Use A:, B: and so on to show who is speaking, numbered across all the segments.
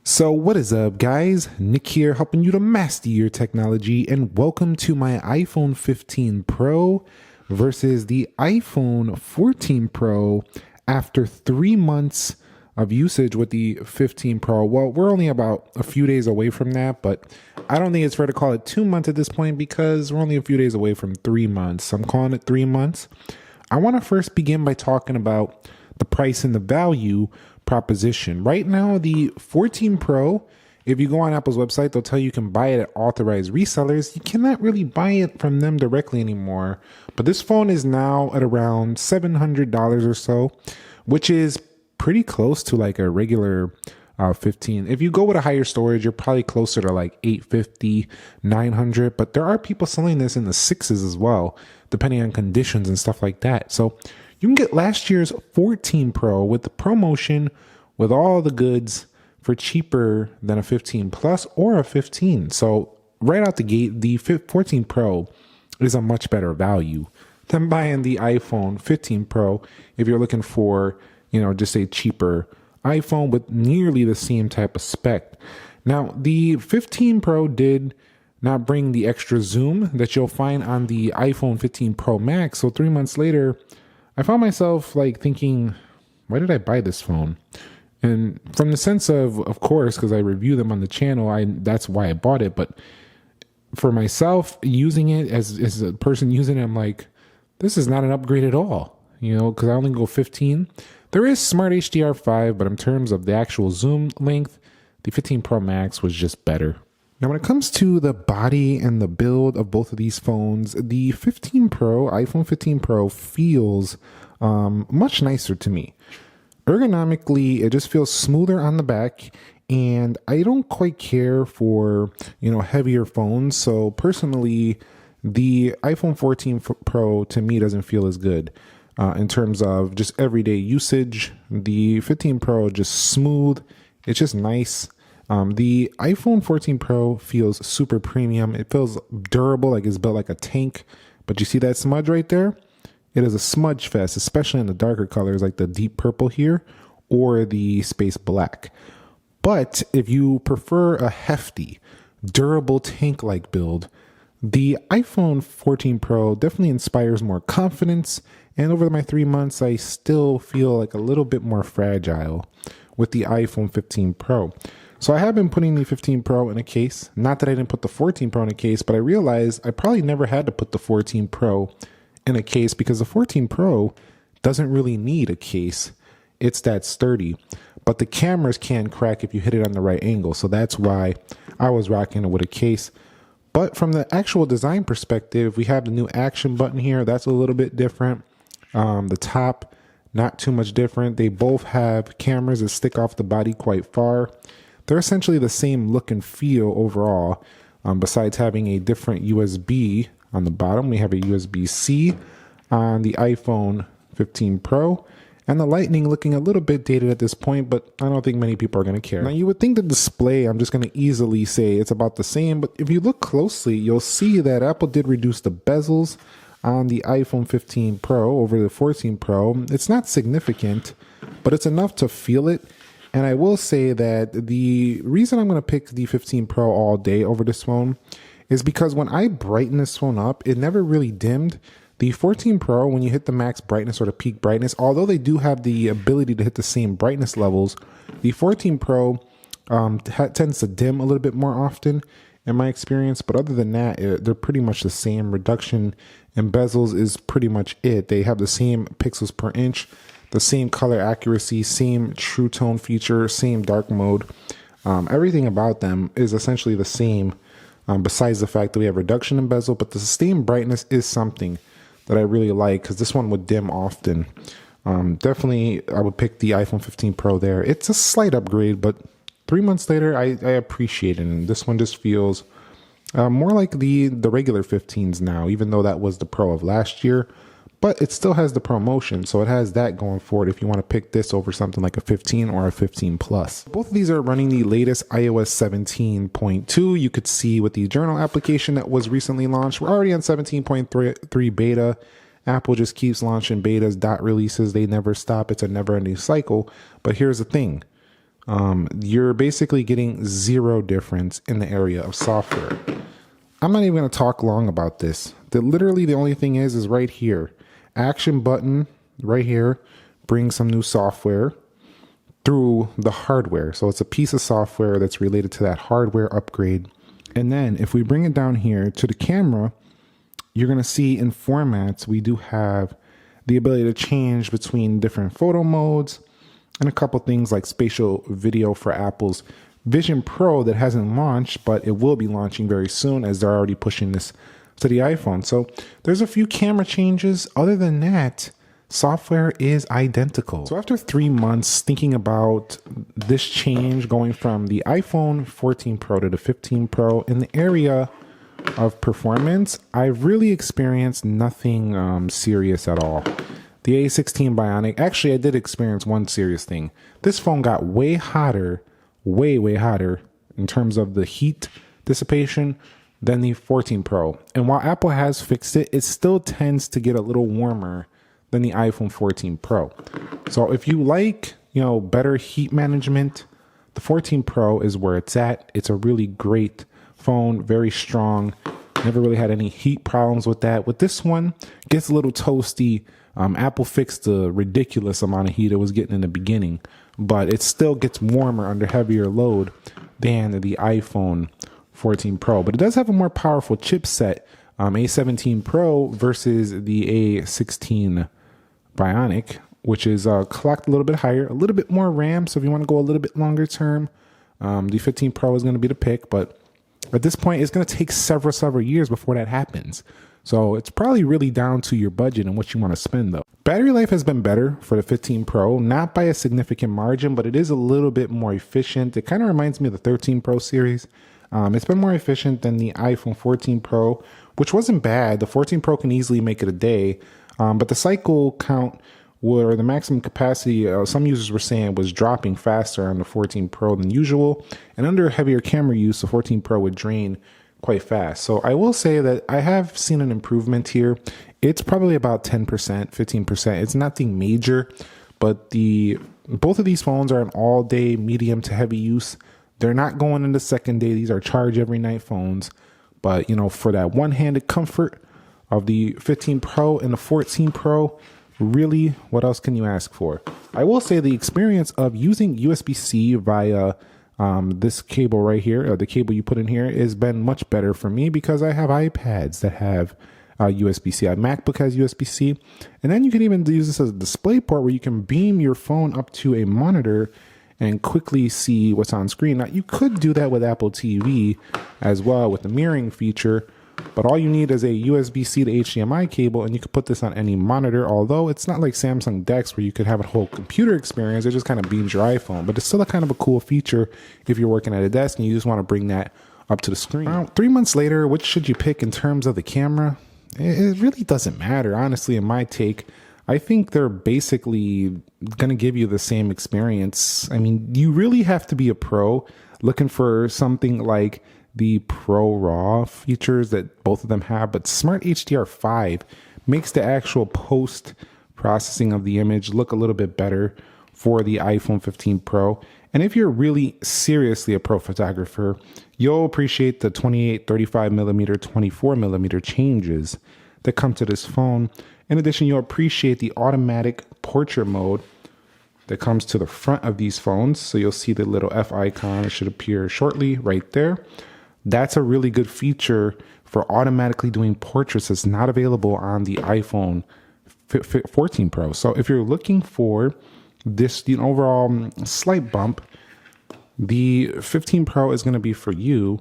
A: So what is up, guys? Nick here, helping you to master your technology, and welcome to my iPhone 15 Pro versus the iPhone 14 Pro after 3 months of usage with the 15 Pro. Well, we're only about a few days away from that, but I don't think it's fair to call it 2 months at this point because we're only a few days away from 3 months. So I'm calling it 3 months. I want to first begin by talking about the price and the value proposition. Right now, the 14 Pro, if you go on Apple's website, they'll tell you can buy it at authorized resellers. You cannot really buy it from them directly anymore. But this phone is now at around $700 or so, which is pretty close to like a regular 15. If you go with a higher storage, you're probably closer to like 850, 900. But there are people selling this in the sixes as well, depending on conditions and stuff like that. So you can get last year's 14 Pro with the promotion with all the goods for cheaper than a 15 Plus or a 15. So right out the gate, the 14 Pro is a much better value than buying the iPhone 15 Pro if you're looking for, just a cheaper iPhone with nearly the same type of spec. Now, the 15 Pro did not bring the extra zoom that you'll find on the iPhone 15 Pro Max. So 3 months later, I found myself like thinking, why did I buy this phone? And from the sense of course, because I review them on the channel, that's why I bought it. But for myself, using it as a person using it, I'm like, this is not an upgrade at all, because I only go 15. There is Smart HDR5, but in terms of the actual zoom length, the 15 Pro Max was just better. Now, when it comes to the body and the build of both of these phones, the 15 Pro, iPhone 15 Pro feels much nicer to me. Ergonomically, it just feels smoother on the back, and I don't quite care for, heavier phones. So personally, the iPhone 14 Pro to me doesn't feel as good in terms of just everyday usage. The 15 Pro just smooth. It's just nice. The iPhone 14 Pro feels super premium. It feels durable, like it's built like a tank. But you see that smudge right there? It is a smudge fest, especially in the darker colors like the deep purple here or the space black. But if you prefer a hefty, durable tank-like build, the iPhone 14 Pro definitely inspires more confidence. And over my 3 months, I still feel like a little bit more fragile with the iPhone 15 Pro. So I have been putting the 15 Pro in a case. Not that I didn't put the 14 Pro in a case, but I realized I probably never had to put the 14 Pro in a case because the 14 Pro doesn't really need a case. It's that sturdy. But the cameras can crack if you hit it on the right angle. So that's why I was rocking it with a case. But from the actual design perspective, we have the new action button here. That's a little bit different. The top, not too much different. They both have cameras that stick off the body quite far. They're essentially the same look and feel overall. Besides having a different USB on the bottom, we have a USB-C on the iPhone 15 Pro. And the Lightning looking a little bit dated at this point, but I don't think many people are going to care. Now, you would think the display, I'm just going to easily say it's about the same, but if you look closely, you'll see that Apple did reduce the bezels on the iPhone 15 Pro over the 14 Pro. It's not significant, but it's enough to feel it. And I will say that the reason I'm going to pick the 15 Pro all day over this phone is because when I brighten this phone up, it never really dimmed. The 14 Pro, when you hit the max brightness or the peak brightness, although they do have the ability to hit the same brightness levels, the 14 Pro tends to dim a little bit more often in my experience. But other than that, they're pretty much the same. Reduction in bezels is pretty much it. They have the same pixels per inch, the same color accuracy, same true tone feature, same dark mode. Everything about them is essentially the same, besides the fact that we have reduction in bezel, but the sustained brightness is something that I really like because this one would dim often. Definitely, I would pick the iPhone 15 Pro there. It's a slight upgrade, but 3 months later, I appreciate it. And this one just feels more like the regular 15s now, even though that was the Pro of last year. But it still has the promotion, so it has that going for it if you want to pick this over something like a 15 or a 15 Plus. Both of these are running the latest iOS 17.2. You could see with the journal application that was recently launched. We're already on 17.3 beta. Apple just keeps launching betas, dot releases. They never stop. It's a never-ending cycle. But here's the thing. you're basically getting zero difference in the area of software. I'm not even going to talk long about this. Literally the only thing is right here. Action button right here brings some new software through the hardware. So it's a piece of software that's related to that hardware upgrade. And then if we bring it down here to the camera, you're going to see in formats, we do have the ability to change between different photo modes and a couple things like spatial video for Apple's Vision Pro that hasn't launched, but it will be launching very soon as they're already pushing this to the iPhone. So there's a few camera changes. Other than that, software is identical. So after 3 months thinking about this change going from the iPhone 14 Pro to the 15 Pro in the area of performance, I've really experienced nothing serious at all. The A16 Bionic, actually I did experience one serious thing. This phone got way hotter, way hotter in terms of the heat dissipation than the 14 Pro. And while Apple has fixed it, it still tends to get a little warmer than the iPhone 14 Pro. So if you like, better heat management, the 14 Pro is where it's at. It's a really great phone, very strong. Never really had any heat problems with that. With this one, it gets a little toasty. Apple fixed the ridiculous amount of heat it was getting in the beginning, but it still gets warmer under heavier load than the iPhone 14 Pro. But it does have a more powerful chipset, A17 Pro versus the A16 Bionic, which is clocked a little bit higher, a little bit more RAM. So if you want to go a little bit longer term, the 15 Pro is going to be the pick. But at this point, it's going to take several years before that happens. So it's probably really down to your budget and what you want to spend though. Battery life has been better for the 15 Pro, not by a significant margin, but it is a little bit more efficient. It kind of reminds me of the 13 Pro series. It's been more efficient than the iPhone 14 Pro, which wasn't bad. The 14 Pro can easily make it a day, but the cycle count or the maximum capacity, some users were saying was dropping faster on the 14 Pro than usual. And under heavier camera use, the 14 Pro would drain quite fast. So I will say that I have seen an improvement here. It's probably about 10%, 15%. It's nothing major, but both of these phones are an all-day medium to heavy use. They're not going into second day. These are charge every night phones. But, for that one-handed comfort of the 15 Pro and the 14 Pro, really, what else can you ask for? I will say the experience of using USB-C via this cable right here, or the cable you put in here, has been much better for me because I have iPads that have USB-C. My MacBook has USB-C. And then you can even use this as a display port where you can beam your phone up to a monitor and quickly see what's on screen. Now, you could do that with Apple TV as well with the mirroring feature, but all you need is a USB-C to HDMI cable, and you could put this on any monitor, although it's not like Samsung DeX where you could have a whole computer experience. It just kind of beams your iPhone, but it's still a kind of a cool feature if you're working at a desk and you just want to bring that up to the screen. Now, 3 months later, which should you pick in terms of the camera? It really doesn't matter, honestly, in my take. I think they're basically going to give you the same experience. I mean, you really have to be a pro looking for something like the Pro RAW features that both of them have, but Smart HDR5 makes the actual post processing of the image look a little bit better for the iPhone 15 Pro. And if you're really seriously a pro photographer, you'll appreciate the 28, 35 millimeter, 24 millimeter changes that come to this phone. In addition, you'll appreciate the automatic portrait mode that comes to the front of these phones. So you'll see the little F icon. It should appear shortly right there. That's a really good feature for automatically doing portraits that's not available on the iPhone 14 Pro. So if you're looking for this overall slight bump, the 15 Pro is going to be for you.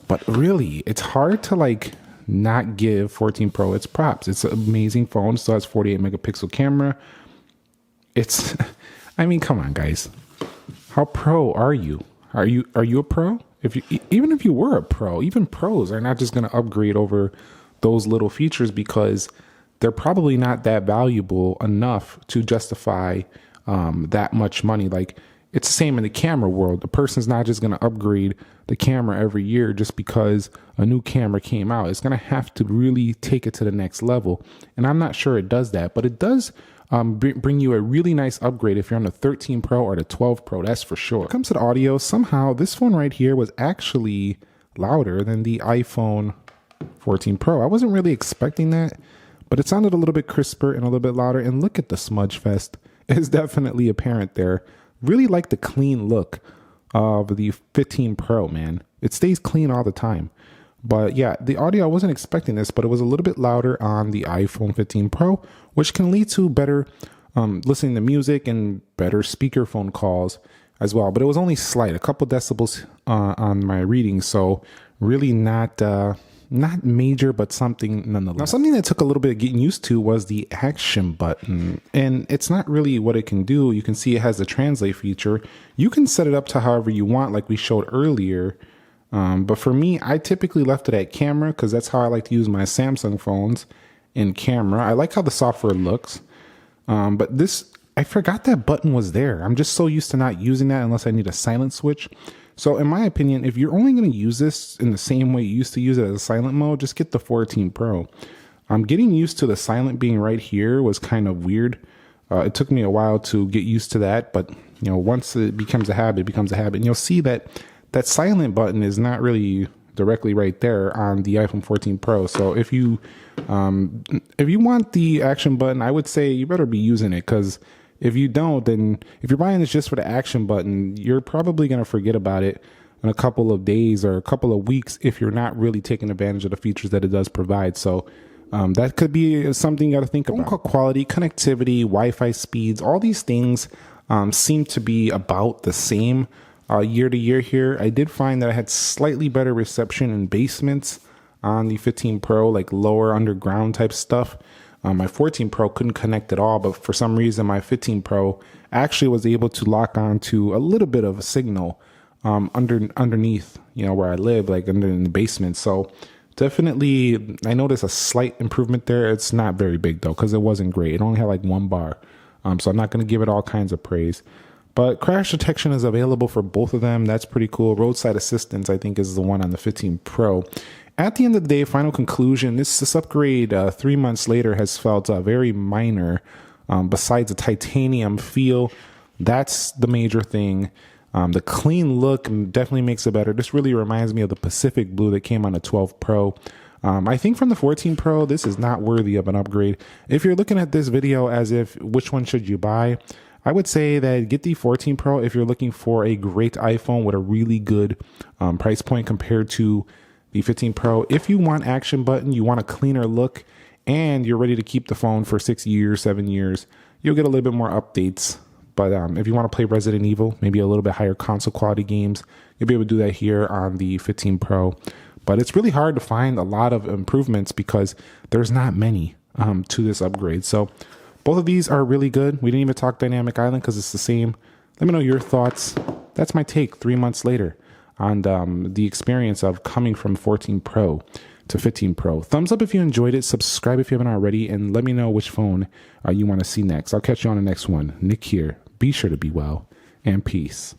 A: But really, it's hard to not give 14 Pro its props. It's an amazing phone. It still has 48 megapixel camera. I mean, come on, guys. How pro are you? Are you a pro? Even if you were a pro, even pros are not just going to upgrade over those little features because they're probably not that valuable enough to justify that much money. It's the same in the camera world. The person's not just going to upgrade the camera every year just because a new camera came out. It's going to have to really take it to the next level. And I'm not sure it does that, but it does bring you a really nice upgrade if you're on the 13 Pro or the 12 Pro, that's for sure. When it comes to the audio, somehow this phone right here was actually louder than the iPhone 14 Pro. I wasn't really expecting that, but it sounded a little bit crisper and a little bit louder. And look at the smudge fest. It's definitely apparent there. Really like the clean look of the 15 Pro, man. It stays clean all the time. But yeah, the audio, I wasn't expecting this, but it was a little bit louder on the iPhone 15 Pro, which can lead to better listening to music and better speakerphone calls as well. But it was only slight, a couple decibels on my reading. So really not major, but something nonetheless. Now, something that took a little bit of getting used to was the action button. And it's not really what it can do. You can see it has the translate feature. You can set it up to however you want, like we showed earlier. But for me, I typically left it at camera because that's how I like to use my Samsung phones in camera. I like how the software looks. But this, I forgot that button was there. I'm just so used to not using that unless I need a silent switch. So in my opinion, if you're only going to use this in the same way you used to use it as a silent mode, just get the 14 Pro. Getting used to the silent being right here was kind of weird. It took me a while to get used to that, but you know, once it becomes a habit, it becomes a habit. And you'll see that that silent button is not really directly right there on the iPhone 14 Pro. So if you want the action button, I would say you better be using it, because if you don't, then if you're buying this just for the action button, you're probably going to forget about it in a couple of days or a couple of weeks if you're not really taking advantage of the features that it does provide. So that could be something you got to think about. Phone call quality, connectivity, Wi-Fi speeds, all these things seem to be about the same year to year here. I did find that I had slightly better reception in basements on the 15 Pro, like lower underground type stuff. My 14 Pro couldn't connect at all, but for some reason my 15 Pro actually was able to lock on to a little bit of a signal underneath, you know, where I live, like under in the basement. So definitely I noticed a slight improvement there. It's not very big though, because it wasn't great. It only had like 1 bar. So I'm not going to give it all kinds of praise. But crash detection is available for both of them. That's pretty cool. Roadside assistance, I think, is the one on the 15 Pro. At the end of the day, final conclusion, this upgrade 3 months later has felt very minor. Besides the titanium feel, that's the major thing. The clean look definitely makes it better. This really reminds me of the Pacific Blue that came on the 12 Pro. I think from the 14 Pro, this is not worthy of an upgrade. If you're looking at this video as if which one should you buy, I would say that get the 14 Pro if you're looking for a great iPhone with a really good price point compared to the 15 Pro. If you want action button, you want a cleaner look, and you're ready to keep the phone for 6 years, 7 years, you'll get a little bit more updates. But if you want to play Resident Evil, maybe a little bit higher console quality games, you'll be able to do that here on the 15 Pro. But it's really hard to find a lot of improvements because there's not many to this upgrade. So both of these are really good. We didn't even talk Dynamic Island because it's the same. Let me know your thoughts. That's my take 3 months later on the experience of coming from 14 Pro to 15 Pro. Thumbs up if you enjoyed it. Subscribe if you haven't already. And let me know which phone you want to see next. I'll catch you on the next one. Nick here. Be sure to be well, and peace.